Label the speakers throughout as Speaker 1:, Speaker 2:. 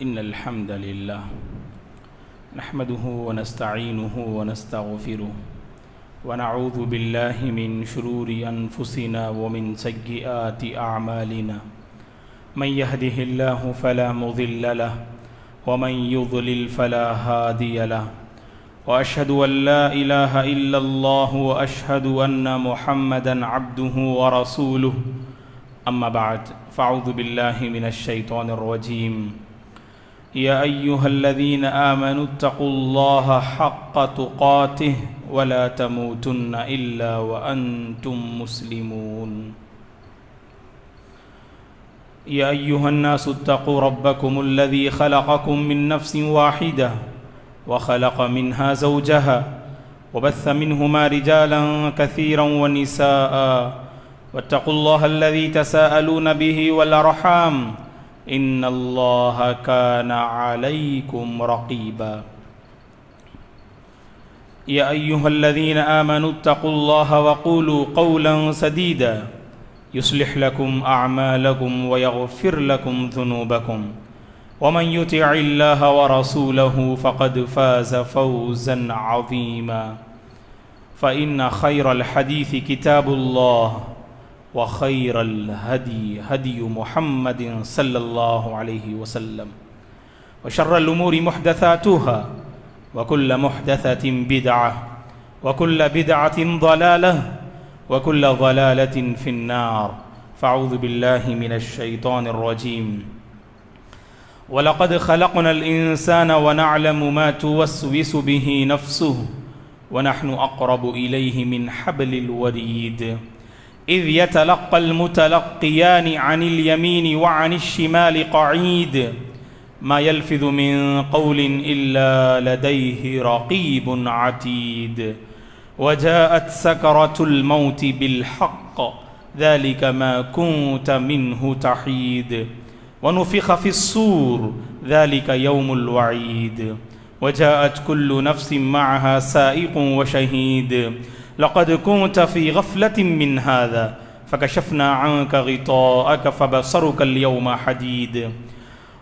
Speaker 1: إن الحمد لله نحمده ونستعينه ونستغفره ونعوذ بالله من شرور أنفسنا ومن سيئات أعمالنا من يهده الله فلا مضل له ومن يضلل فلا هادي له وأشهد أن لا إله إلا الله وأشهد أن محمدًا عبده ورسوله أما بعد فأعوذ بالله من الشيطان الرجيم يا أيها الذين آمنوا اتقوا الله حق تقاته ولا تموتن إلا وأنتم مسلمون يا أيها الناس اتقوا ربكم الذي خلقكم من نفس واحدة وخلق منها زوجها وبث منهما رجالا كثيرا ونساء واتقوا الله الذي تساءلون به والأرحام إن الله كان عليكم رقيبا يا أيها الذين آمنوا اتقوا الله وقولوا قولا سديدا يصلح لكم أعمالكم ويغفر لكم ذنوبكم ومن يطع الله ورسوله فقد فاز فوزا عظيما فإن خير الحديث كتاب الله وخير الهدي هدي محمد صلى الله عليه وسلم وشر الأمور محدثاتها وكل محدثة بدعة وكل بدعة ضلالة وكل ضلالة في النار فأعوذ بالله من الشيطان الرجيم وَلَقَدْ خَلَقْنَا الْإِنسَانَ وَنَعْلَمُ مَا تُوَسْوِسُ بِهِ نَفْسُهُ وَنَحْنُ أَقْرَبُ إِلَيْهِ مِنْ حَبْلِ الْوَرِيدِ إِذْ يَتَلَقَّى الْمُتَلَقِّيَانِ عَنِ الْيَمِينِ وَعَنِ الشِّمَالِ قَعِيدٌ مَا يَلْفِظُ مِنْ قَوْلٍ إِلَّا لَدَيْهِ رَقِيبٌ عَتِيدٌ وَجَاءَتْ سَكْرَةُ الْمَوْتِ بِالْحَقِّ ذَلِكَ مَا كُنْتَ مِنْهُ تَحِيدُ ونفخ في الصور ذلك يوم الوعيد وجاءت كل نفس معها سائق وشهيد لقد كنت في غفلة من هذا فكشفنا عنك غطاءك فبصرك اليوم حديد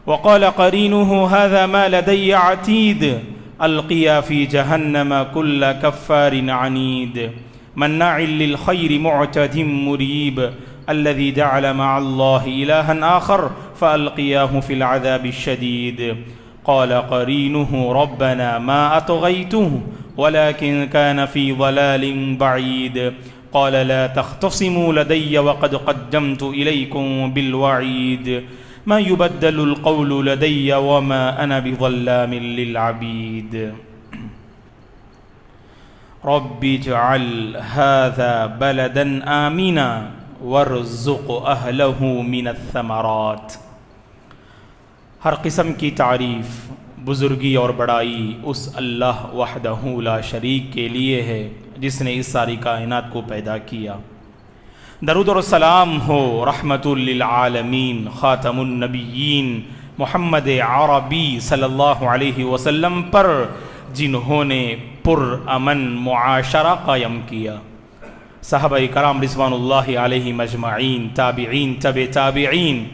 Speaker 1: وقال قرينه هذا ما لدي عتيد ألقيا في جهنم كل كفار عنيد مناع للخير معتد مريب الذي جعل مع الله إلها آخر فألقياه في العذاب الشديد قال قرينه ربنا ما أطغيته ولكن كان في ضلال بعيد قال لا تختصموا لدي وقد قدمت إليكم بالوعيد ما يبدل القول لدي وما أنا بظلام للعبيد رب اجعل هذا بلدا آمنا وارزق اہلہ من الثمرات۔ ہر قسم کی تعریف، بزرگی اور بڑائی اس اللہ وحدہ لا شریک کے لیے ہے جس نے اس ساری کائنات کو پیدا کیا۔ درود اور سلام ہو رحمت للعالمین خاتم النبیین محمد عربی صلی اللہ علیہ وسلم پر، جنہوں نے پرامن معاشرہ قائم کیا۔ صحابہ کرام رضوان اللہ علیہ مجمعین، تابعین، تبع تابعین،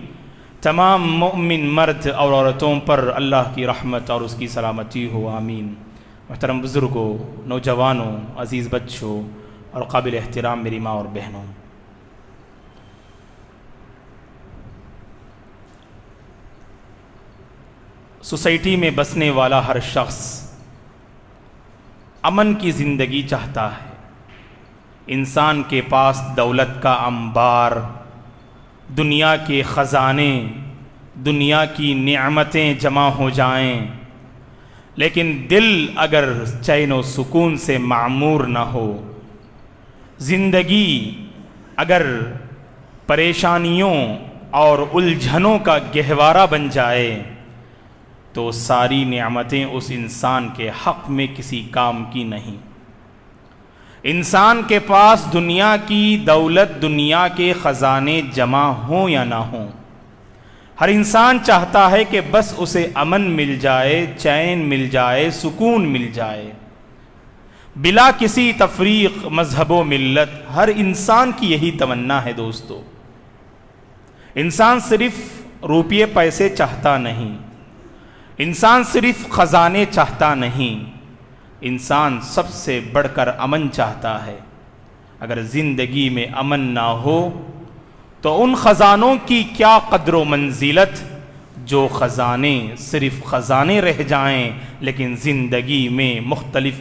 Speaker 1: تمام مؤمن مرد اور عورتوں پر اللہ کی رحمت اور اس کی سلامتی ہو، آمین۔ محترم بزرگوں، نوجوانوں، عزیز بچوں اور قابل احترام میری ماں اور بہنوں، سوسائٹی میں بسنے والا ہر شخص امن کی زندگی چاہتا ہے۔ انسان کے پاس دولت کا انبار، دنیا کے خزانے، دنیا کی نعمتیں جمع ہو جائیں، لیکن دل اگر چین و سکون سے معمور نہ ہو، زندگی اگر پریشانیوں اور الجھنوں کا گہوارہ بن جائے تو ساری نعمتیں اس انسان کے حق میں کسی کام کی نہیں۔ انسان کے پاس دنیا کی دولت، دنیا کے خزانے جمع ہوں یا نہ ہوں، ہر انسان چاہتا ہے کہ بس اسے امن مل جائے، چین مل جائے، سکون مل جائے، بلا کسی تفریق مذہب و ملت۔ ہر انسان کی یہی تمنا ہے دوستو۔ انسان صرف روپیے پیسے چاہتا نہیں، انسان صرف خزانے چاہتا نہیں، انسان سب سے بڑھ کر امن چاہتا ہے۔ اگر زندگی میں امن نہ ہو تو ان خزانوں کی کیا قدر و منزلت جو خزانے صرف خزانے رہ جائیں لیکن زندگی میں مختلف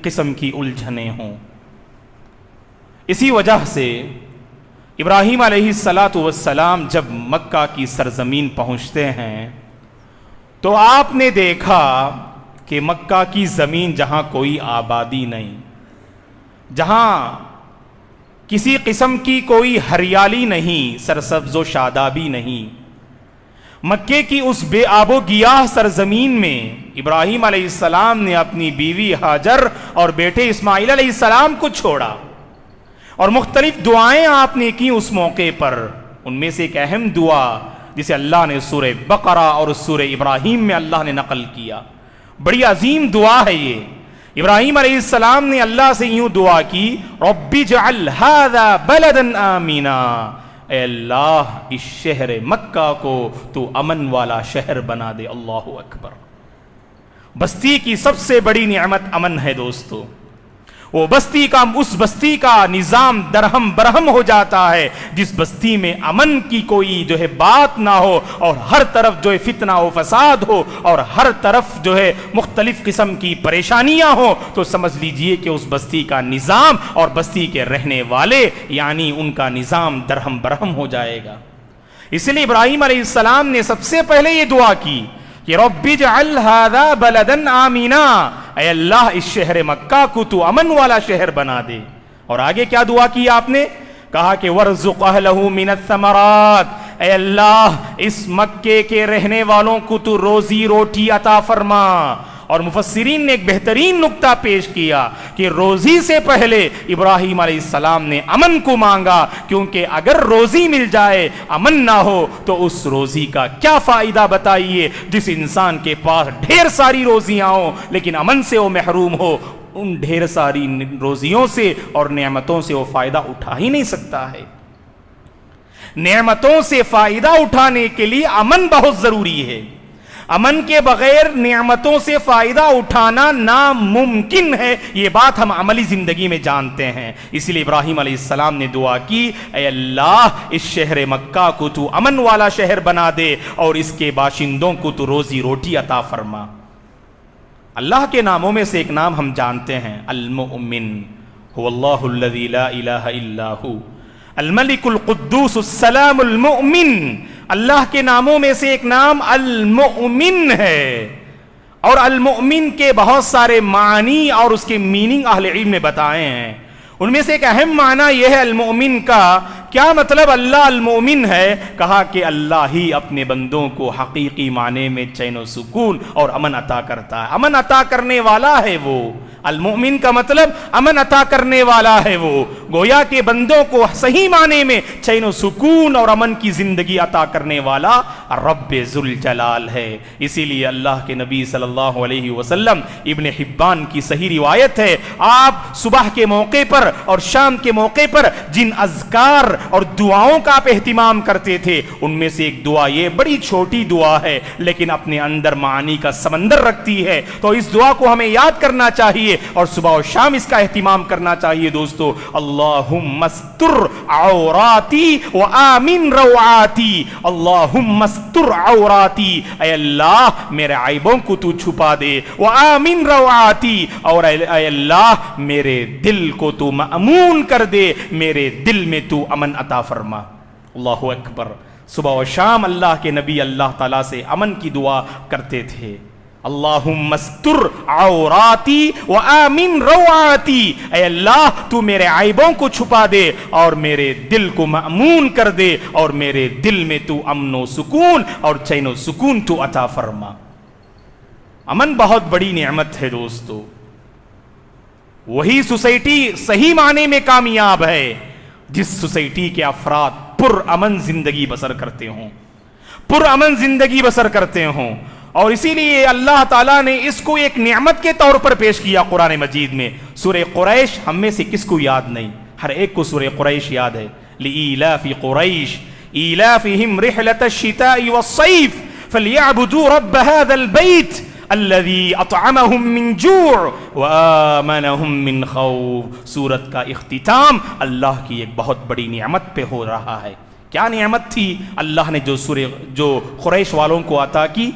Speaker 1: قسم کی الجھنیں ہوں۔ اسی وجہ سے ابراہیم علیہ السلام جب مکہ کی سرزمین پہنچتے ہیں تو آپ نے دیکھا کہ مکہ کی زمین جہاں کوئی آبادی نہیں، جہاں کسی قسم کی کوئی ہریالی نہیں، سرسبز و شادابی نہیں، مکے کی اس بے آب و گیاہ سرزمین میں ابراہیم علیہ السلام نے اپنی بیوی ہاجر اور بیٹے اسماعیل علیہ السلام کو چھوڑا، اور مختلف دعائیں آپ نے کی اس موقع پر۔ ان میں سے ایک اہم دعا جسے اللہ نے سورہ بقرہ اور سورہ ابراہیم میں اللہ نے نقل کیا، بڑی عظیم دعا ہے یہ۔ ابراہیم علیہ السلام نے اللہ سے یوں دعا کی، رب اجعل ھذا بلدا آمنا، اے اللہ اس شہر مکہ کو تو امن والا شہر بنا دے۔ اللہ اکبر۔ بستی کی سب سے بڑی نعمت امن ہے دوستو۔ وہ اس بستی کا نظام درہم برہم ہو جاتا ہے جس بستی میں امن کی کوئی بات نہ ہو، اور ہر طرف فتنہ و فساد ہو، اور ہر طرف مختلف قسم کی پریشانیاں ہوں، تو سمجھ لیجئے کہ اس بستی کا نظام اور بستی کے رہنے والے یعنی ان کا نظام درہم برہم ہو جائے گا۔ اس لیے ابراہیم علیہ السلام نے سب سے پہلے یہ دعا کی کہ رب اجعل ھذا بلدا آمنا، اے اللہ اس شہر مکہ کو تو امن والا شہر بنا دے۔ اور آگے کیا دعا کی آپ نے؟ کہا کہ وارزق اہلہ من الثمرات، اے اللہ اس مکے کے رہنے والوں کو تو روزی روٹی عطا فرما۔ اور مفسرین نے ایک بہترین نقطہ پیش کیا کہ روزی سے پہلے ابراہیم علیہ السلام نے امن کو مانگا، کیونکہ اگر روزی مل جائے امن نہ ہو تو اس روزی کا کیا فائدہ بتائیے۔ جس انسان کے پاس ڈھیر ساری روزیاں ہوں لیکن امن سے وہ محروم ہو، ان ڈھیر ساری روزیوں سے اور نعمتوں سے وہ فائدہ اٹھا ہی نہیں سکتا ہے۔ نعمتوں سے فائدہ اٹھانے کے لیے امن بہت ضروری ہے۔ امن کے بغیر نعمتوں سے فائدہ اٹھانا ناممکن ہے، یہ بات ہم عملی زندگی میں جانتے ہیں۔ اس لیے ابراہیم علیہ السلام نے دعا کی، اے اللہ اس شہر مکہ کو تو امن والا شہر بنا دے اور اس کے باشندوں کو تو روزی روٹی عطا فرما۔ اللہ کے ناموں میں سے ایک نام ہم جانتے ہیں، المؤمن، هو اللہ الذی لا الہ الا ہو، الملک القدوس السلام المؤمن۔ اللہ کے ناموں میں سے ایک نام المؤمن ہے، اور المؤمن کے بہت سارے معنی اور اس کے میننگ اہل علم نے بتائے ہیں۔ ان میں سے ایک اہم معنی یہ ہے المؤمن کا، کیا مطلب اللہ المؤمن ہے؟ کہا کہ اللہ ہی اپنے بندوں کو حقیقی معنی میں چین و سکون اور امن عطا کرتا ہے۔ امن عطا کرنے والا ہے وہ، المؤمن کا مطلب امن عطا کرنے والا ہے وہ، گویا کہ بندوں کو صحیح معنی میں چین و سکون اور امن کی زندگی عطا کرنے والا رب ذوالجلال ہے۔ اسی لیے اللہ کے نبی صلی اللہ علیہ وسلم، ابن حبان کی صحیح روایت ہے، آپ صبح کے موقع پر اور شام کے موقع پر جن اذکار اور دعاؤں کا آپ اہتمام کرتے تھے، ان میں سے ایک دعا یہ بڑی چھوٹی دعا ہے لیکن اپنے اندر معانی کا سمندر رکھتی ہے، تو اس دعا کو ہمیں یاد کرنا چاہیے اور صبح و شام اس کا اہتمام کرنا چاہیے دوستو۔ اللہم استر عوراتی و آمن روعاتی، اللہم استر عوراتی، اے اللہ میرے عیبوں کو تو چھپا دے، و آمن روعاتی، اور اے اللہ میرے دل کو تو مأمون کر دے، میرے دل میں تو امن عطا فرما۔ اللہ اکبر۔ صبح و شام اللہ کے نبی اللہ تعالیٰ سے امن کی دعا کرتے تھے۔ اللہم استر عوراتی و آمن روعاتی، اے اللہ تو میرے عیبوں کو چھپا دے اور میرے دل کو مأمون کر دے، اور میرے دل میں تو امن و سکون اور چین و سکون تو عطا فرما۔ امن بہت بڑی نعمت ہے دوستو۔ وہی سوسائٹی صحیح معنی میں کامیاب ہے جس سوسائٹی کے افراد پر امن زندگی بسر کرتے ہوں، پر امن زندگی بسر کرتے ہوں۔ اور اسی لیے اللہ تعالیٰ نے اس کو ایک نعمت کے طور پر پیش کیا قرآن مجید میں۔ سورہ قریش ہم میں سے کس کو یاد نہیں؟ ہر ایک کو سورہ قریش یاد ہے۔ لِإِيلَافِ قُرَيْشٍ إِيلَافِهِمْ رِحْلَةَ الشِّتَاءِ وَالصَّيْفِ فَلْيَعْبُدُوا رَبَّ هَذَا الْبَيْتِ الَّذِي أَطْعَمَهُم مِّن جُوعٍ وَآمَنَهُم مِّن خَوْفٍ۔ سورت کا اختتام اللہ کی ایک بہت بڑی نعمت پہ ہو رہا ہے۔ کیا نعمت تھی اللہ نے جو قریش والوں کو عطا کی؟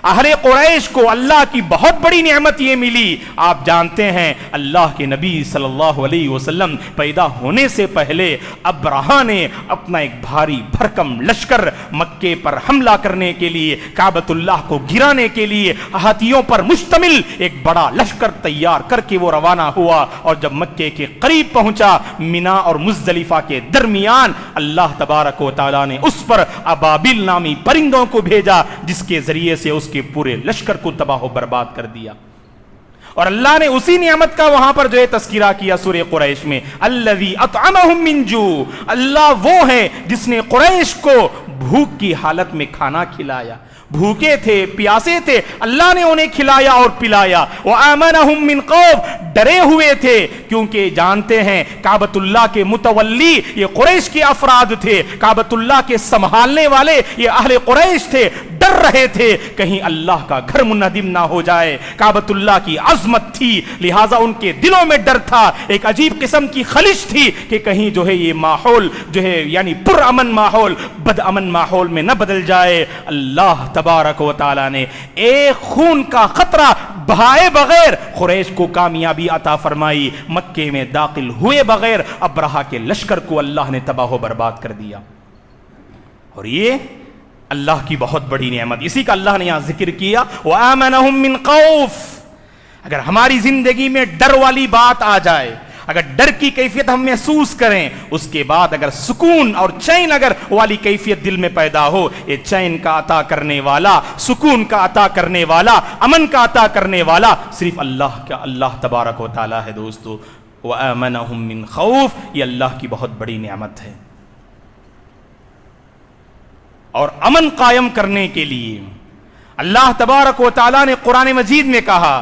Speaker 1: اہل قریش کو اللہ کی بہت بڑی نعمت یہ ملی۔ آپ جانتے ہیں اللہ کے نبی صلی اللہ علیہ وسلم پیدا ہونے سے پہلے ابرہہ نے اپنا ایک بھاری بھرکم لشکر مکے پر حملہ کرنے کے لیے، کعبۃ اللہ کو گرانے کے لیے ہاتھیوں پر مشتمل ایک بڑا لشکر تیار کر کے وہ روانہ ہوا، اور جب مکے کے قریب پہنچا منا اور مزدلفہ کے درمیان اللہ تبارک و تعالیٰ نے اس پر ابابیل نامی پرندوں کو بھیجا، جس کے ذریعے سے اس کے پورے لشکر کو تباہ و برباد کر دیا۔ اور اللہ نے اسی نعمت کا وہاں پر جو ہے تذکرہ کیا سورہ قریش میں، الذی اطعمہم من جوع، اللہ وہ ہے جس نے قریش کو بھوک کی حالت میں کھانا کھلایا، بھوکے تھے پیاسے تھے اللہ نے انہیں کھلایا اور پلایا، وآمنہم من خوف، ڈرے ہوئے تھے کیونکہ جانتے ہیں کعبۃ اللہ کے متولی یہ قریش کے افراد تھے، کعبۃ اللہ کے سنبھالنے والے یہ اہل قریش تھے، ڈر رہے تھے کہیں اللہ کا گھر منہدم نہ ہو جائے۔ کعبۃ اللہ کی عظمت تھی لہٰذا ان کے دلوں میں ڈر تھا، ایک عجیب قسم کی خلش تھی کہ کہیں جو ہے یہ ماحول جو ہے یعنی پر امن ماحول بد امن ماحول میں نہ بدل جائے۔ اللہ تبارک و تعالیٰ نے ایک خون کا قطرہ بہائے بغیر قریش کو کامیابی عطا فرمائی، مکے میں داخل ہوئے بغیر ابرہہ کے لشکر کو اللہ نے تباہ و برباد کر دیا۔ اور یہ اللہ کی بہت بڑی نعمت، اسی کا اللہ نے یہاں ذکر کیا، وآمنہم من خوف۔ اگر ہماری زندگی میں ڈر والی بات آ جائے، اگر ڈر کی کیفیت ہم محسوس کریں، اس کے بعد اگر سکون اور چین اگر والی کیفیت دل میں پیدا ہو، یہ چین کا عطا کرنے والا، سکون کا عطا کرنے والا، امن کا عطا کرنے والا صرف اللہ تبارک و تعالیٰ ہے دوستو۔ وآمنہم من خوف، یہ اللہ کی بہت بڑی نعمت ہے۔ اور امن قائم کرنے کے لیے اللہ تبارک و تعالیٰ نے قرآن مجید میں کہا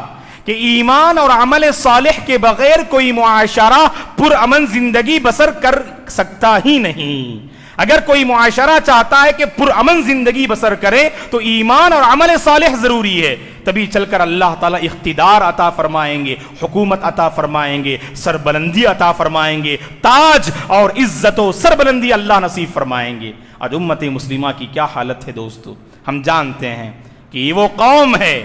Speaker 1: کہ ایمان اور عمل صالح کے بغیر کوئی معاشرہ پر امن زندگی بسر کر سکتا ہی نہیں۔ اگر کوئی معاشرہ چاہتا ہے کہ پر امن زندگی بسر کرے تو ایمان اور عمل صالح ضروری ہے، تبھی چل کر اللہ تعالیٰ اقتدار عطا فرمائیں گے، حکومت عطا فرمائیں گے، سربلندی عطا فرمائیں گے، تاج اور عزت و سربلندی اللہ نصیب فرمائیں گے۔ آج امت مسلمہ کی کیا حالت ہے دوستو، ہم جانتے ہیں کہ یہ وہ قوم ہے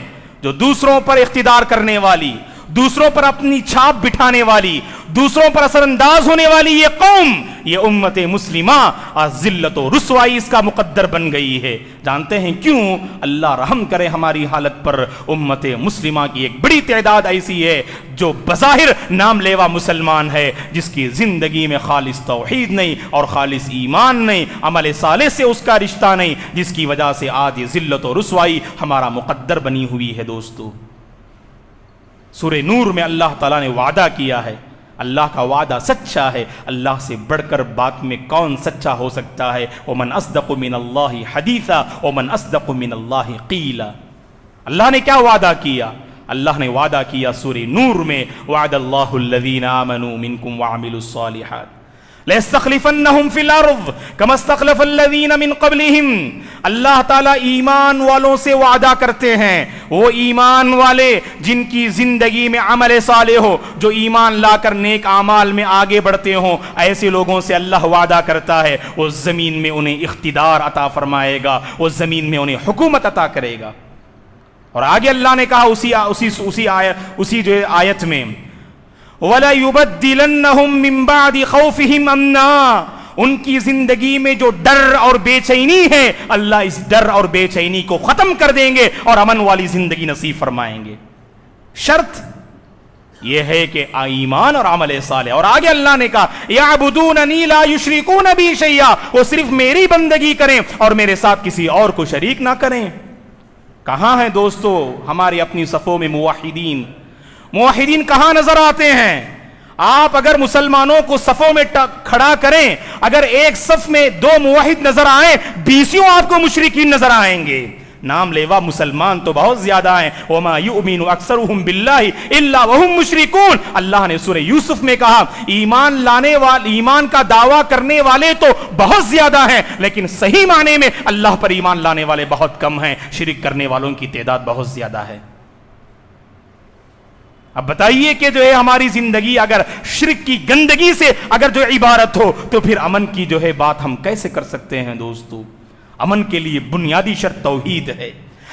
Speaker 1: جو دوسروں پر اقتدار کرنے والی، دوسروں پر اپنی چھاپ بٹھانے والی، دوسروں پر اثر انداز ہونے والی یہ قوم، یہ امت مسلمہ آج ذلت و رسوائی اس کا مقدر بن گئی ہے۔ جانتے ہیں کیوں؟ اللہ رحم کرے ہماری حالت پر۔ امت مسلمہ کی ایک بڑی تعداد ایسی ہے جو بظاہر نام لیوا مسلمان ہے، جس کی زندگی میں خالص توحید نہیں اور خالص ایمان نہیں، عمل صالح سے اس کا رشتہ نہیں، جس کی وجہ سے آج یہ ذلت و رسوائی ہمارا مقدر بنی ہوئی ہے دوستو۔ سورہ نور میں اللہ تعالیٰ نے وعدہ کیا ہے، اللہ کا وعدہ سچا ہے، اللہ سے بڑھ کر بات میں کون سچا ہو سکتا ہے؟ ومن اصدق من اللہ حدیثا ومن اصدق من اللہ قیلا۔ اللہ نے کیا وعدہ کیا؟ اللہ نے وعدہ کیا سورہ نور میں، وعد اللہ الذین آمنوا منکم وعملوا الصالحات لَيَسْتَخْلِفَنَّهُمْ فِي الْأَرْضِ كَمَا اسْتَخْلَفَ الَّذِينَ مِنْ قَبْلِهِمْ۔ اللہ تعالیٰ ایمان والوں سے وعدہ کرتے ہیں، وہ ایمان والے جن کی زندگی میں عمل صالح ہو، جو ایمان لا کر نیک اعمال میں آگے بڑھتے ہوں، ایسے لوگوں سے اللہ وعدہ کرتا ہے وہ زمین میں انہیں اقتدار عطا فرمائے گا، وہ زمین میں انہیں حکومت عطا کرے گا۔ اور آگے اللہ نے کہا اسی جو آیت میں، وَلَيُبَدِّلَنَّهُم مِّن بَعْدِ خَوْفِهِمْ أَمْنًا، ان کی زندگی میں جو ڈر اور بے چینی ہے اللہ اس ڈر اور بے چینی کو ختم کر دیں گے اور امن والی زندگی نصیب فرمائیں گے۔ شرط یہ ہے کہ ایمان اور عمل صالح۔ اور آگے اللہ نے کہا یعبدوننی لا یشرکون بی شیئا، وہ صرف میری بندگی کریں اور میرے ساتھ کسی اور کو شریک نہ کریں۔ کہاں ہیں دوستو ہماری اپنی صفوں میں موحدین؟ موحدین کہاں نظر آتے ہیں؟ آپ اگر مسلمانوں کو صفوں میں کھڑا کریں، اگر ایک صف میں 2 موحد نظر آئیں، 20 آپ کو مشرکین نظر آئیں گے۔ نام لیوا مسلمان تو بہت زیادہ ہیں، وما یؤمن اکثرهم باللہ الا وهم مشرکون، اللہ نے سورہ یوسف میں کہا ایمان کا دعویٰ کرنے والے تو بہت زیادہ ہیں لیکن صحیح معنی میں اللہ پر ایمان لانے والے بہت کم ہیں، شرک کرنے والوں کی تعداد بہت زیادہ ہے۔ اب بتائیے کہ جو ہے ہماری زندگی اگر شرک کی گندگی سے اگر جو عبارت ہو تو پھر امن کی جو ہے بات ہم کیسے کر سکتے ہیں دوستو؟ امن کے لیے بنیادی شرط توحید ہے،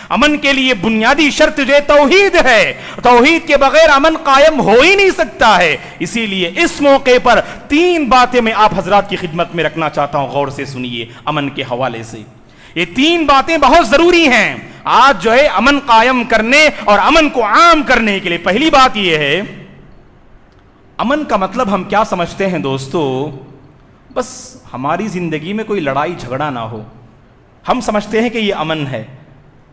Speaker 1: امن کے لیے بنیادی شرط جو ہے توحید ہے، توحید کے بغیر امن قائم ہو ہی نہیں سکتا ہے۔ اسی لیے اس موقع پر 3 باتیں میں آپ حضرات کی خدمت میں رکھنا چاہتا ہوں، غور سے سنیے امن کے حوالے سے۔ یہ 3 باتیں بہت ضروری ہیں آج جو ہے امن قائم کرنے اور امن کو عام کرنے کے لیے۔ پہلی بات یہ ہے، امن کا مطلب ہم کیا سمجھتے ہیں دوستو؟ بس ہماری زندگی میں کوئی لڑائی جھگڑا نہ ہو، ہم سمجھتے ہیں کہ یہ امن ہے۔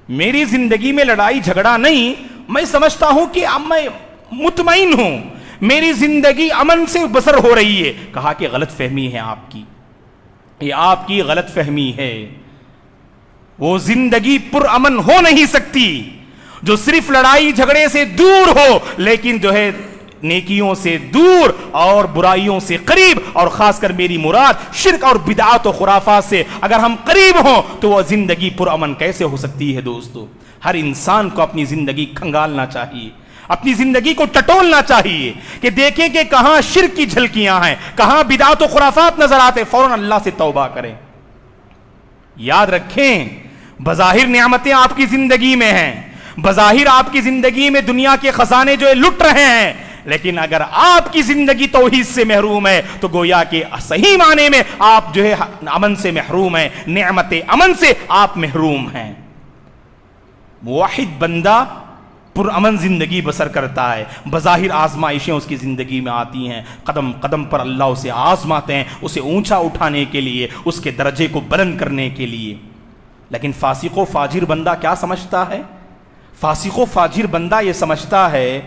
Speaker 1: میری زندگی میں لڑائی جھگڑا نہیں، میں سمجھتا ہوں کہ میں مطمئن ہوں، میری زندگی امن سے بسر ہو رہی ہے۔ کہا کہ غلط فہمی ہے آپ کی، یہ آپ کی غلط فہمی ہے۔ وہ زندگی پر امن ہو نہیں سکتی جو صرف لڑائی جھگڑے سے دور ہو لیکن جو ہے نیکیوں سے دور اور برائیوں سے قریب، اور خاص کر میری مراد شرک اور بدعات و خرافات سے اگر ہم قریب ہوں تو وہ زندگی پر امن کیسے ہو سکتی ہے دوستو؟ ہر انسان کو اپنی زندگی کھنگالنا چاہیے، اپنی زندگی کو ٹٹولنا چاہیے کہ دیکھیں کہ کہاں شرک کی جھلکیاں ہیں، کہاں بدعات و خرافات نظر آتے، فوراً اللہ سے توبہ کریں۔ یاد رکھیں بظاہر نعمتیں آپ کی زندگی میں ہیں، بظاہر آپ کی زندگی میں دنیا کے خزانے جو ہے لٹ رہے ہیں، لیکن اگر آپ کی زندگی توحید سے محروم ہے تو گویا کہ صحیح معنی میں آپ جو ہے امن سے محروم ہیں، نعمت امن سے آپ محروم ہیں۔ موحد بندہ پر امن زندگی بسر کرتا ہے، بظاہر آزمائشیں اس کی زندگی میں آتی ہیں، قدم قدم پر اللہ اسے آزماتے ہیں، اسے اونچا اٹھانے کے لیے، اس کے درجے کو بلند کرنے کے لیے۔ لیکن فاسق و فاجر بندہ کیا سمجھتا ہے؟ فاسق و فاجر بندہ یہ سمجھتا ہے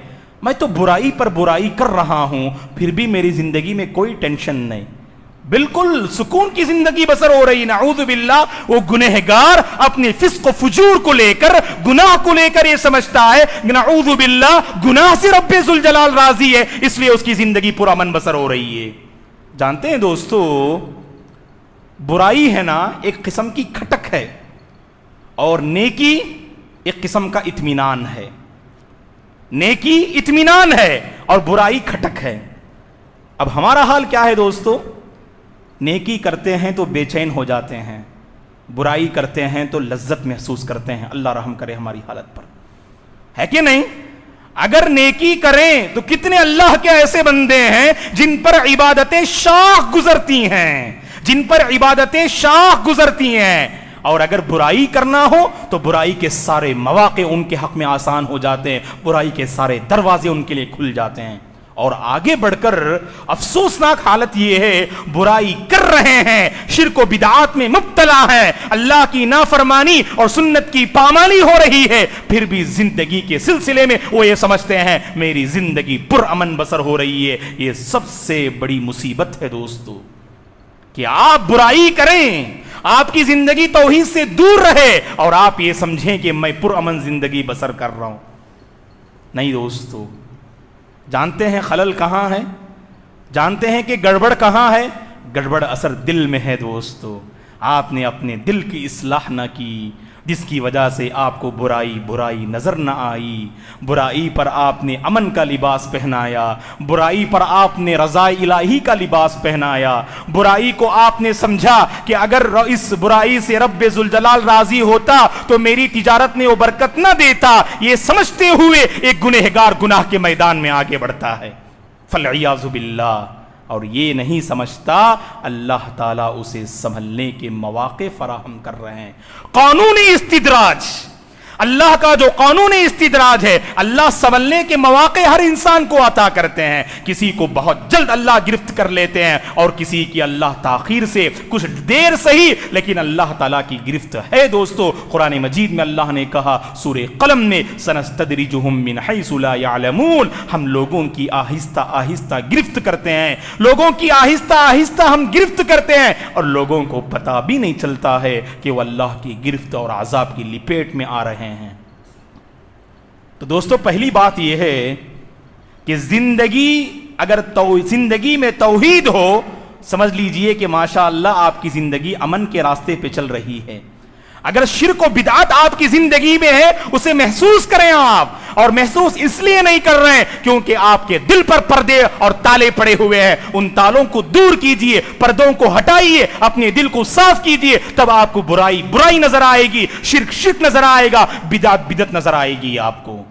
Speaker 1: میں تو برائی پر برائی کر رہا ہوں پھر بھی میری زندگی میں کوئی ٹینشن نہیں، بالکل سکون کی زندگی بسر ہو رہی۔ نعوذ باللہ، وہ گنہگار اپنے فسق و فجور کو لے کر، گناہ کو لے کر یہ سمجھتا ہے نعوذ باللہ گناہ سے رب ذوالجلال راضی ہے، اس لیے اس کی زندگی پر امن بسر ہو رہی ہے۔ جانتے ہیں دوستو، برائی ہے نا ایک قسم کی کھٹک ہے اور نیکی ایک قسم کا اطمینان ہے۔ نیکی اطمینان ہے اور برائی کھٹک ہے۔ اب ہمارا حال کیا ہے دوستو؟ نیکی کرتے ہیں تو بے چین ہو جاتے ہیں، برائی کرتے ہیں تو لذت محسوس کرتے ہیں۔ اللہ رحم کرے ہماری حالت پر، ہے کہ نہیں؟ اگر نیکی کریں تو کتنے اللہ کے ایسے بندے ہیں جن پر عبادتیں شاخ گزرتی ہیں، جن پر عبادتیں شاخ گزرتی ہیں، اور اگر برائی کرنا ہو تو برائی کے سارے مواقع ان کے حق میں آسان ہو جاتے ہیں، برائی کے سارے دروازے ان کے لیے کھل جاتے ہیں۔ اور آگے بڑھ کر افسوسناک حالت یہ ہے، برائی کر رہے ہیں، شرک و بدعات میں مبتلا ہیں، اللہ کی نافرمانی اور سنت کی پامالی ہو رہی ہے، پھر بھی زندگی کے سلسلے میں وہ یہ سمجھتے ہیں میری زندگی پر امن بسر ہو رہی ہے۔ یہ سب سے بڑی مصیبت ہے دوستو کہ آپ برائی کریں، آپ کی زندگی توحید سے دور رہے اور آپ یہ سمجھیں کہ میں پر امن زندگی بسر کر رہا ہوں۔ نہیں دوستو، جانتے ہیں خلل کہاں ہے؟ جانتے ہیں کہ گڑبڑ کہاں ہے؟ گڑبڑ اثر دل میں ہے دوستو۔ آپ نے اپنے دل کی اصلاح نہ کی، جس کی وجہ سے آپ کو برائی نظر نہ آئی، برائی پر آپ نے امن کا لباس پہنایا، برائی پر آپ نے رضا الہی کا لباس پہنایا، برائی کو آپ نے سمجھا کہ اگر اس برائی سے رب ذوالجلال راضی ہوتا تو میری تجارت میں وہ برکت نہ دیتا، یہ سمجھتے ہوئے ایک گنہگار گناہ کے میدان میں آگے بڑھتا ہے، فالعیاذ باللہ۔ اور یہ نہیں سمجھتا اللہ تعالیٰ اسے سنبھلنے کے مواقع فراہم کر رہے ہیں۔ قانون استدراج، اللہ کا جو قانون استدراج ہے، اللہ سنبھلنے کے مواقع ہر انسان کو عطا کرتے ہیں. کسی کو بہت جلد اللہ گرفت کر لیتے ہیں اور کسی کی اللہ تاخیر سے، کچھ دیر صحیح لیکن اللہ تعالیٰ کی گرفت ہے. دوستو قرآن مجید میں اللہ نے کہا سورہ قلم میں، سنستدرجہم من حیث لا یعلمون، ہم لوگوں کی آہستہ آہستہ گرفت کرتے ہیں، لوگوں کی آہستہ آہستہ ہم گرفت کرتے ہیں اور لوگوں کو پتہ بھی نہیں چلتا ہے کہ وہ اللہ کی گرفت اور عذاب کی لپیٹ میں آ رہے ہیں. تو دوستو پہلی بات یہ ہے کہ زندگی میں توحید ہو، سمجھ لیجئے کہ ماشاءاللہ آپ کی زندگی امن کے راستے پہ چل رہی ہے. اگر شرک و بدعت آپ کی زندگی میں ہے اسے محسوس کریں آپ، اور محسوس اس لیے نہیں کر رہے ہیں کیونکہ آپ کے دل پر پردے اور تالے پڑے ہوئے ہیں. ان تالوں کو دور کیجئے، پردوں کو ہٹائیے، اپنے دل کو صاف کیجئے، تب آپ کو برائی نظر آئے گی، شرک نظر آئے گا، بدعت نظر آئے گی آپ کو.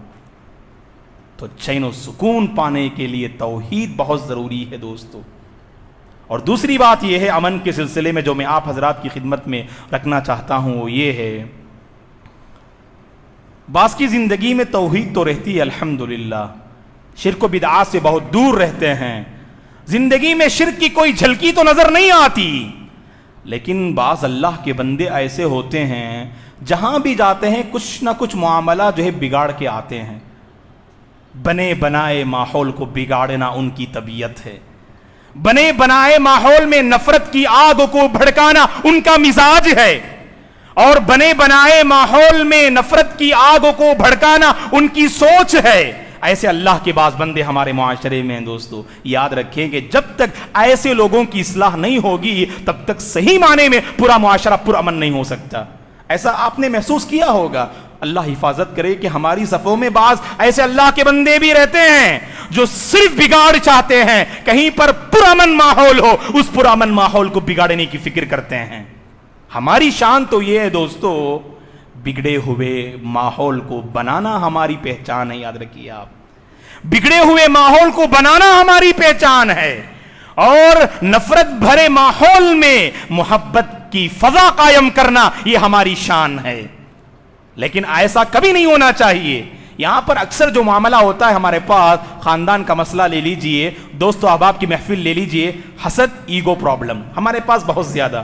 Speaker 1: تو چین و سکون پانے کے لیے توحید بہت ضروری ہے دوستو. اور دوسری بات یہ ہے امن کے سلسلے میں جو میں آپ حضرات کی خدمت میں رکھنا چاہتا ہوں وہ یہ ہے، بعض کی زندگی میں توحید تو رہتی ہے الحمدللہ، شرک و بدعات سے بہت دور رہتے ہیں، زندگی میں شرک کی کوئی جھلکی تو نظر نہیں آتی، لیکن بعض اللہ کے بندے ایسے ہوتے ہیں جہاں بھی جاتے ہیں کچھ نہ کچھ معاملہ جو ہے بگاڑ کے آتے ہیں. بنے بنائے ماحول کو بگاڑنا ان کی طبیعت ہے، بنے بنائے ماحول میں نفرت کی آگ کو بھڑکانا ان کا مزاج ہے، اور بنے بنائے ماحول میں نفرت کی آگ کو بھڑکانا ان کی سوچ ہے. ایسے اللہ کے بعض بندے ہمارے معاشرے میں ہیں دوستو. یاد رکھیں کہ جب تک ایسے لوگوں کی اصلاح نہیں ہوگی تب تک صحیح معنی میں پورا معاشرہ پرامن نہیں ہو سکتا. ایسا آپ نے محسوس کیا ہوگا. اللہ حفاظت کرے کہ ہماری صفوں میں بعض ایسے اللہ کے بندے بھی رہتے ہیں جو صرف بگاڑ چاہتے ہیں، کہیں پر پرامن ماحول ہو اس پرامن ماحول کو بگاڑنے کی فکر کرتے ہیں. ہماری شان تو یہ ہے دوستو، بگڑے ہوئے ماحول کو بنانا ہماری پہچان ہے. یاد رکھیے آپ، بگڑے ہوئے ماحول کو بنانا ہماری پہچان ہے، اور نفرت بھرے ماحول میں محبت کی فضا قائم کرنا یہ ہماری شان ہے. لیکن ایسا کبھی نہیں ہونا چاہیے. یہاں پر اکثر جو معاملہ ہوتا ہے ہمارے پاس، خاندان کا مسئلہ لے لیجئے، دوست و احباب کی محفل لے لیجئے، حسد، ایگو پرابلم ہمارے پاس بہت زیادہ.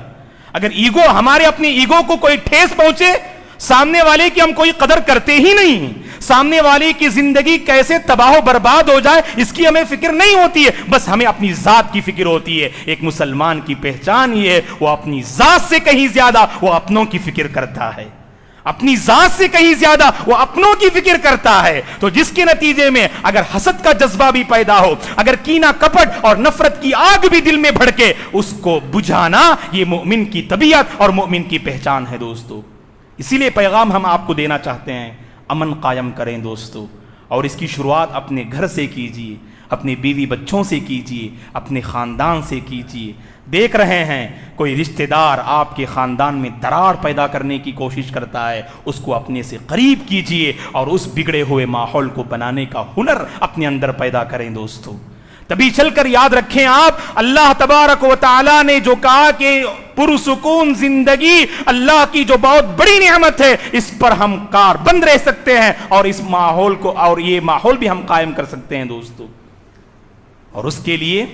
Speaker 1: اگر ایگو، ہمارے اپنی ایگو کو کوئی ٹھیس پہنچے، سامنے والے کی ہم کوئی قدر کرتے ہی نہیں، سامنے والے کی زندگی کیسے تباہ و برباد ہو جائے اس کی ہمیں فکر نہیں ہوتی ہے، بس ہمیں اپنی ذات کی فکر ہوتی ہے. ایک مسلمان کی پہچان یہ ہے وہ اپنی ذات سے کہیں زیادہ وہ اپنوں کی فکر کرتا ہے، اپنی ذات سے کہیں زیادہ وہ اپنوں کی فکر کرتا ہے. تو جس کے نتیجے میں اگر حسد کا جذبہ بھی پیدا ہو، اگر کینہ کپٹ اور نفرت کی آگ بھی دل میں بھڑکے، اس کو بجھانا یہ مومن کی طبیعت اور مومن کی پہچان ہے دوستو. اسی لیے پیغام ہم آپ کو دینا چاہتے ہیں، امن قائم کریں دوستو، اور اس کی شروعات اپنے گھر سے کیجیے، اپنے بیوی بچوں سے کیجیے، اپنے خاندان سے کیجیے. دیکھ رہے ہیں کوئی رشتہ دار آپ کے خاندان میں درار پیدا کرنے کی کوشش کرتا ہے، اس کو اپنے سے قریب کیجیے اور اس بگڑے ہوئے ماحول کو بنانے کا ہنر اپنے اندر پیدا کریں دوستو. تبھی چل کر یاد رکھیں آپ، اللہ تبارک و تعالی نے جو کہا کہ پرسکون زندگی اللہ کی جو بہت بڑی نعمت ہے، اس پر ہم کار بند رہ سکتے ہیں اور اس ماحول کو، اور یہ ماحول بھی ہم قائم کر سکتے ہیں دوستو. اور اس کے لیے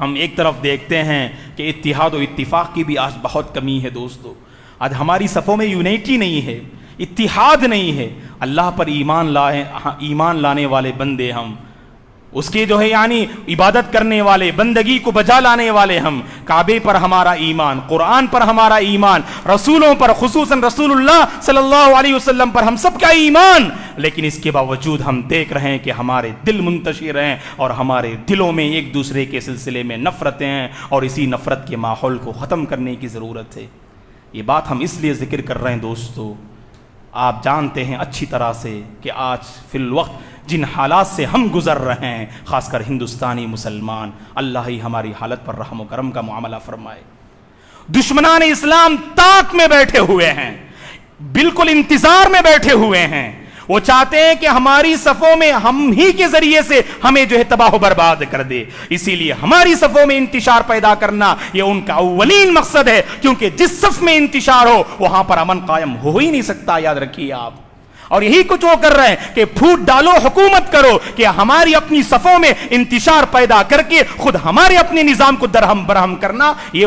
Speaker 1: ہم ایک طرف دیکھتے ہیں کہ اتحاد و اتفاق کی بھی آج بہت کمی ہے دوستو. آج ہماری صفوں میں یونیٹی نہیں ہے، اتحاد نہیں ہے. اللہ پر ایمان لانے والے بندے ہم، اس کے جو ہے یعنی عبادت کرنے والے، بندگی کو بجا لانے والے ہم. کعبے پر ہمارا ایمان، قرآن پر ہمارا ایمان، رسولوں پر خصوصاً رسول اللہ صلی اللہ علیہ وسلم پر ہم سب کا ایمان، لیکن اس کے باوجود ہم دیکھ رہے ہیں کہ ہمارے دل منتشر ہیں اور ہمارے دلوں میں ایک دوسرے کے سلسلے میں نفرتیں ہیں، اور اسی نفرت کے ماحول کو ختم کرنے کی ضرورت ہے. یہ بات ہم اس لیے ذکر کر رہے ہیں دوستو، آپ جانتے ہیں اچھی طرح سے کہ آج فی الوقت جن حالات سے ہم گزر رہے ہیں، خاص کر ہندوستانی مسلمان، اللہ ہی ہماری حالت پر رحم و کرم کا معاملہ فرمائے. دشمنان اسلام طاق میں بیٹھے ہوئے ہیں، بالکل انتظار میں بیٹھے ہوئے ہیں. وہ چاہتے ہیں کہ ہماری صفوں میں ہم ہی کے ذریعے سے ہمیں جو ہے تباہ و برباد کر دے. اسی لیے ہماری صفوں میں انتشار پیدا کرنا یہ ان کا اولین مقصد ہے، کیونکہ جس صف میں انتشار ہو وہاں پر امن قائم ہو ہی نہیں سکتا. یاد رکھیے آپ، اور یہی کچھ وہ کر رہے ہیں کہ پھوٹ ڈالو، حکومت کرو کہ ہماری اپنی صفوں میں انتشار پیدا کر کے خود ہمارے اپنے نظام کو درہم برہم کرنا، یہ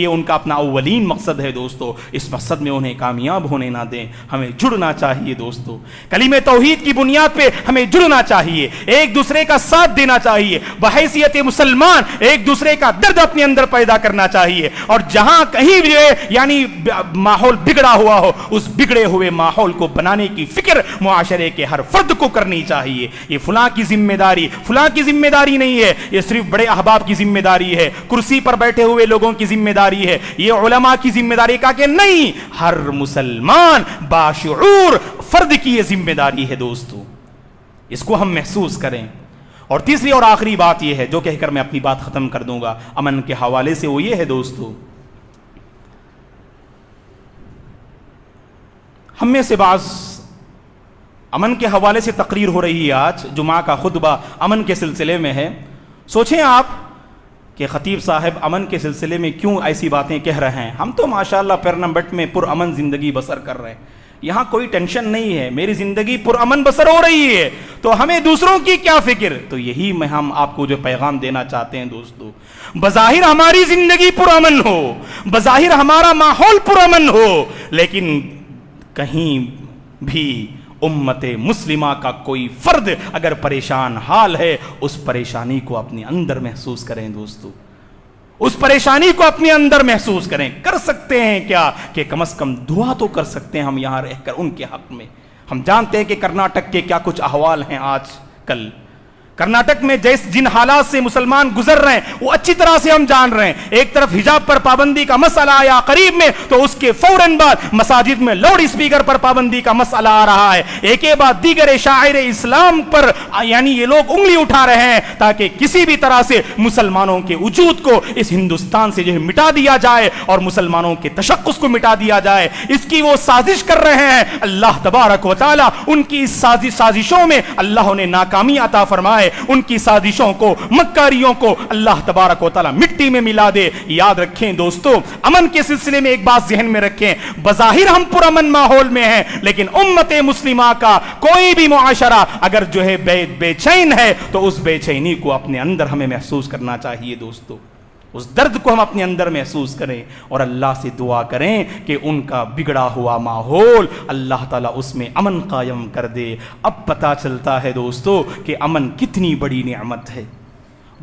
Speaker 1: ان کا اپنا اولین مقصد ہے دوستو. اس مقصد میں انہیں کامیاب ہونے نہ دیں. ہمیں جڑنا چاہیے دوستو، کلمہ توحید کی بنیاد پہ ہمیں جڑنا چاہیے، ایک دوسرے کا ساتھ دینا چاہیے، بحیثیت مسلمان ایک دوسرے کا درد اپنے اندر پیدا کرنا چاہیے. اور جہاں کہیں بھی یعنی ماحول بگڑا ہوا ہو، اس بگڑے ہوئے ماحول کو بنانے کی فکر معاشرے کے ہر فرد کو کرنی چاہیے. یہ فلاں کی ذمہ داری نہیں ہے، یہ صرف بڑے احباب کی ذمہ داری ہے، کرسی پر بیٹھے ہوئے لوگوں کی ذمہ داری ہے، یہ علماء کی ذمہ داری کا کہ نہیں، ہر مسلمان باشعور فرد کی یہ ذمہ داری ہے دوستو. اس کو ہم محسوس کریں. اور تیسری اور آخری بات یہ ہے جو کہہ کر میں اپنی بات ختم کر دوں گا امن کے حوالے سے، وہ یہ ہے دوستو، ہم میں سے بعض امن کے حوالے سے تقریر ہو رہی ہے، آج جمعہ کا خطبہ امن کے سلسلے میں ہے. سوچیں آپ کہ خطیب صاحب امن کے سلسلے میں کیوں ایسی باتیں کہہ رہے ہیں. ہم تو ماشاءاللہ پرنمبٹ میں پر امن زندگی بسر کر رہے ہیں، یہاں کوئی ٹینشن نہیں ہے، میری زندگی پر امن بسر ہو رہی ہے، تو ہمیں دوسروں کی کیا فکر. تو یہی میں ہم آپ کو جو پیغام دینا چاہتے ہیں دوستو، بظاہر ہماری زندگی پر امن ہو، بظاہر ہمارا ماحول پر امن ہو، لیکن کہیں بھی امت مسلمہ کا کوئی فرد اگر پریشان حال ہے، اس پریشانی کو اپنے اندر محسوس کریں دوستو، اس پریشانی کو اپنے اندر محسوس کریں. کر سکتے ہیں کیا کہ کم از کم دعا تو کر سکتے ہیں ہم یہاں رہ کر ان کے حق میں. ہم جانتے ہیں کہ کرناٹک کے کیا کچھ احوال ہیں آج کل. کرناٹک میں جن حالات سے مسلمان گزر رہے ہیں وہ اچھی طرح سے ہم جان رہے ہیں. ایک طرف حجاب پر پابندی کا مسئلہ آیا قریب میں، تو اس کے فوراً بعد مساجد میں لاؤڈ اسپیکر پر پابندی کا مسئلہ آ رہا ہے. ایک کے بعد دیگر شاعر اسلام پر یعنی یہ لوگ انگلی اٹھا رہے ہیں تاکہ کسی بھی طرح سے مسلمانوں کے وجود کو اس ہندوستان سے جو ہے مٹا دیا جائے اور مسلمانوں کے تشخص کو مٹا دیا جائے. اس کی وہ سازش کر رہے ہیں. اللہ تبارک و تعالی ان کی اس سازشوں میں اللہ نے ناکامی عطا فرمائے. ان کی سازشوں کو، مکاریوں کو اللہ تبارک و تعالی مٹی میں ملا دے. یاد رکھیں دوستو، امن کے سلسلے میں ایک بات ذہن میں رکھیں، بظاہر ہم پرامن ماحول میں ہیں، لیکن امت مسلمہ کا کوئی بھی معاشرہ اگر جو ہے بے چین ہے تو اس بے چینی کو اپنے اندر ہمیں محسوس کرنا چاہیے دوستو. اس درد کو ہم اپنے اندر محسوس کریں اور اللہ سے دعا کریں کہ ان کا بگڑا ہوا ماحول اللہ تعالیٰ اس میں امن قائم کر دے. اب پتہ چلتا ہے دوستو کہ امن کتنی بڑی نعمت ہے.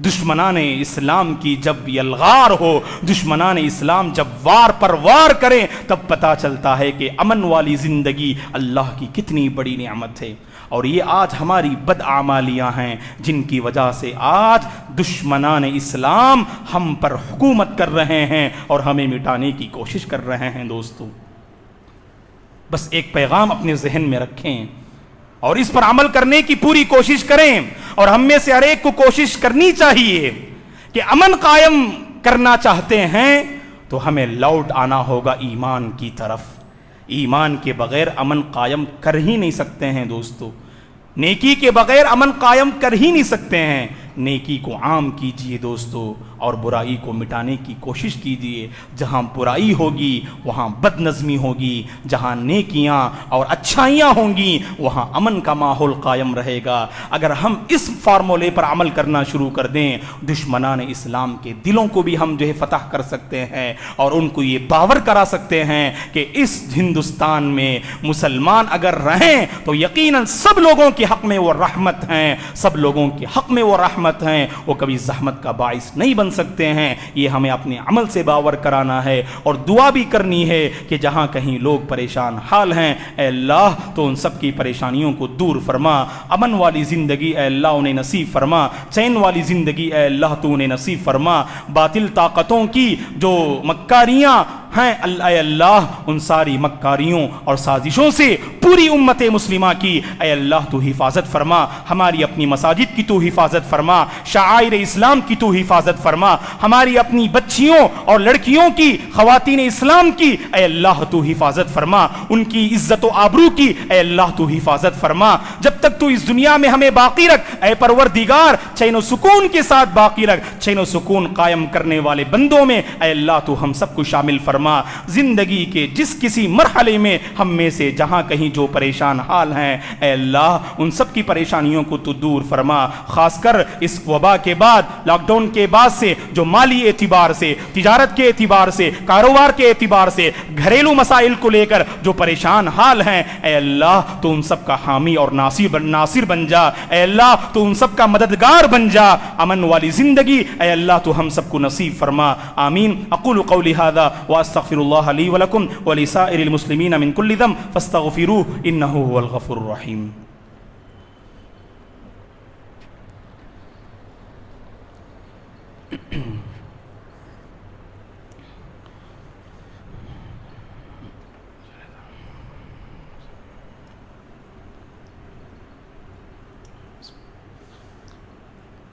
Speaker 1: دشمنان اسلام کی جب یلغار ہو، دشمنان اسلام جب وار پر وار کریں، تب پتہ چلتا ہے کہ امن والی زندگی اللہ کی کتنی بڑی نعمت ہے. اور یہ آج ہماری بدعمالیاں ہیں جن کی وجہ سے آج دشمنان اسلام ہم پر حکومت کر رہے ہیں اور ہمیں مٹانے کی کوشش کر رہے ہیں دوستو. بس ایک پیغام اپنے ذہن میں رکھیں اور اس پر عمل کرنے کی پوری کوشش کریں. اور ہم میں سے ہر ایک کو کوشش کرنی چاہیے کہ امن قائم کرنا چاہتے ہیں تو ہمیں لوٹ آنا ہوگا ایمان کی طرف. ایمان کے بغیر امن قائم کر ہی نہیں سکتے ہیں دوستو. نیکی کے بغیر امن قائم کر ہی نہیں سکتے ہیں. نیکی کو عام کیجئے دوستو اور برائی کو مٹانے کی کوشش کیجئے. جہاں برائی ہوگی وہاں بد نظمی ہوگی، جہاں نیکیاں اور اچھائیاں ہوں گی وہاں امن کا ماحول قائم رہے گا. اگر ہم اس فارمولے پر عمل کرنا شروع کر دیں، دشمنان اسلام کے دلوں کو بھی ہم جو ہے فتح کر سکتے ہیں اور ان کو یہ باور کرا سکتے ہیں کہ اس ہندوستان میں مسلمان اگر رہیں تو یقیناً سب لوگوں کے حق میں وہ رحمت ہیں، سب لوگوں کے حق میں وہ رحمت ہیں، وہ کبھی زحمت کا باعث نہیں بن سکتے ہیں. یہ ہمیں اپنے عمل سے باور کرانا ہے اور دعا بھی کرنی ہے کہ جہاں کہیں لوگ پریشان حال ہیں، اے اللہ تو ان سب کی پریشانیوں کو دور فرما. امن والی زندگی اے اللہ انہیں نصیب فرما. چین والی زندگی اے اللہ تو انہیں نصیب فرما. باطل طاقتوں کی جو مکاریاں ہیں اے اللہ ان ساری مکاریوں اور سازشوں سے پوری امت مسلمہ کی اے اللہ تو حفاظت فرما. ہماری اپنی مساجد کی تو حفاظت فرما، شعائر اسلام کی تو حفاظت فرما. ہماری اپنی بچیوں اور لڑکیوں کی، خواتین اسلام کی اے اللہ تو حفاظت فرما. ان کی عزت و آبرو کی اے اللہ تو حفاظت فرما. جب تک تو اس دنیا میں ہمیں باقی رکھ اے پروردگار، چین و سکون کے ساتھ باقی رکھ. چین و سکون قائم کرنے والے بندوں میں اے اللہ تو ہم سب کو شامل فرما. فرما. زندگی کے جس کسی مرحلے میں ہم میں سے جہاں کہیں جو پریشان حال ہیں اے اللہ ان سب کی پریشانیوں کو تو دور فرما. خاص کر اس وبا کے بعد, لاک ڈاؤن کے بعد سے جو مالی اعتبار سے, تجارت کے اعتبار سے, کاروبار کے اعتبار سے, گھریلو مسائل کو لے کر جو پریشان حال ہیں اے اللہ تو ان سب کا حامی اور ناصر بن جا. اے اللہ تو ان سب کا مددگار بن جا. امن والی زندگی اے اللہ تو ہم سب کو نصیب فرما. آمین. اقول قولی ھذا واستغفر اللہ لی ولکم ولسائر المسلمین من کل ذنب فاستغفروہ انہ هو الغفور الرحیم.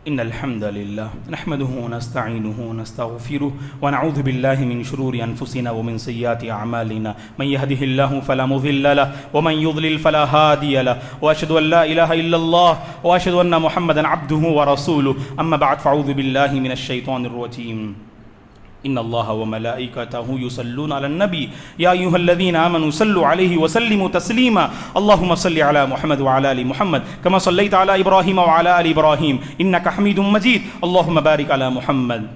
Speaker 1: إن الحمد لله نحمده ونستعينه ونستغفره ونعوذ بالله من شرور أنفسنا ومن سيئات أعمالنا من يهده الله فلا مضل له ومن يضلل فلا هادي له وأشهد أن لا إله إلا الله وأشهد أن محمدا عبده ورسوله أما بعد فأعوذ بالله من الشيطان الرجيم. إن الله وملائكته يصلون على النبي يا أيها الذين آمنوا صلوا عليه وسلموا تسليما. اللهم صل على محمد وعلى آل محمد كما صليت على إبراهيم وعلى آل إبراهيم إنك حميد مجيد. اللهم بارك على محمد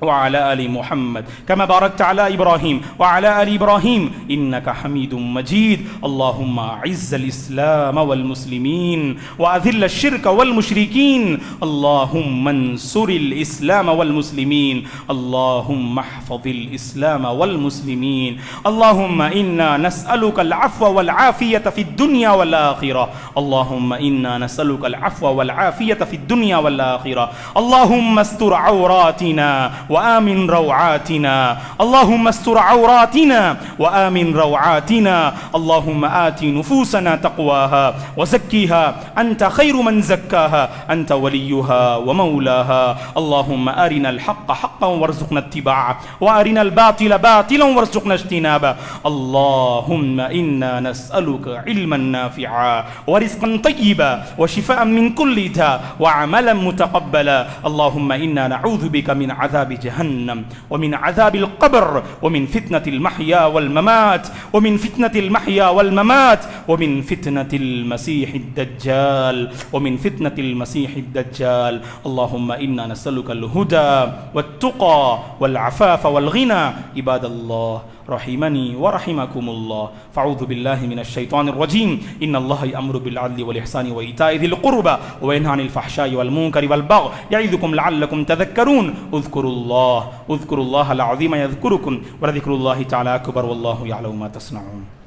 Speaker 1: وعلى آل محمد كما باركت على إبراهيم وعلى آل إبراهيم إنك حميد مجيد. اللهم أعز الإسلام والمسلمين وأذل الشرك والمشركين. اللهم انصر الإسلام والمسلمين. اللهم احفظ الإسلام والمسلمين. اللهم إنا نسألك العفو والعافية في الدنيا والآخرة. اللهم إنا نسألك العفو والعافية في الدنيا والآخرة. اللهم استر عوراتنا وآمن روعاتنا. اللهم استر عوراتنا وآمن روعاتنا. اللهم آت نفوسنا تقواها وزكيها أنت خير من زكاها أنت وليها ومولاها. اللهم أرنا الحق حقا وارزقنا اتباعه وأرنا الباطل باطلا وارزقنا اجتنابه. اللهم إنا نسألك علما نافعا ورزقا طيبا وشفاء من كل داء وعملا متقبلا. اللهم إنا نعوذ بك من عذاب جهنم ومن عذاب القبر ومن فتنة المحيا والممات ومن فتنة المحيا والممات ومن فتنة المسيح الدجال ومن فتنة المسيح الدجال. اللهم إنا نسألك الهدى والتقى والعفاف والغنى. عباد الله رحمني ورحمكم الله فاعوذ بالله من الشيطان الرجيم. إن الله يأمر بالعدل والإحسان وإيتاء ذي القربى وينهى عن الفحشاء والمنكر والبغي يعظكم لعلكم تذكرون. اذكروا الله العظيم يذكركم ولذكر الله تعالى أكبر والله يعلم ما تصنعون.